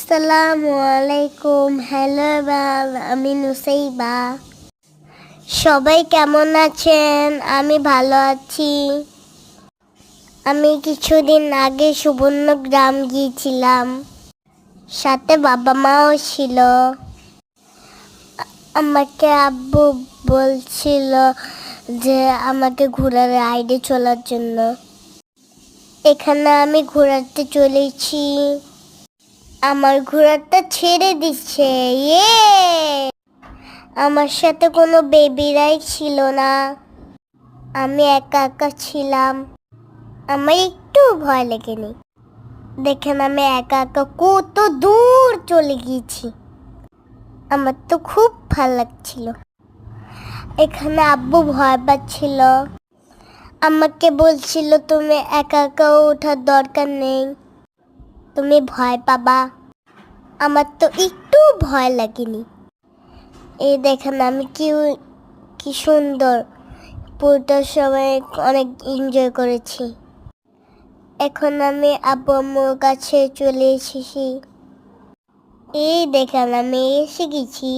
আসসালামু আলাইকুম। হ্যালো আমি নুসাইবা। সবাই কেমন আছেন? আমি ভালো আছি। আমি কিছুদিন আগে সুবর্ণগ্রাম গিয়েছিলাম, সাথে বাবা মাও ছিল। আমাকে আব্বু বলছিল যে আমাকে ঘোড়ার রাইডে চলার জন্য। এখানে আমি ঘোরাতে চলেছি। আমার ঘোড়াটা ছেড়ে দিচ্ছে, ইয়ে! আমার সাথে কোনো বেবিরাই ছিল না, আমি একা একা ছিলাম। আমার একটু ভয় লাগেনি। দেখেন আমি একা একা কত দূর চলে গিয়েছি। আমার তো খুব ভালো লাগছিল। এখানে আব্বু ভয় পাচ্ছিল, আমাকে বলছিল তুমি একা একা ওঠার দরকার নেই, তুমি ভয় পাবা। আমার তো একটু ভয় লাগেনি। এই দেখেন আমি কি সুন্দর পুরোটা সময় অনেক এনজয় করেছি। এখন আমি আব্বু আম্মুর কাছে চলে এসেছি। এই দেখেন আমি এসে গেছি।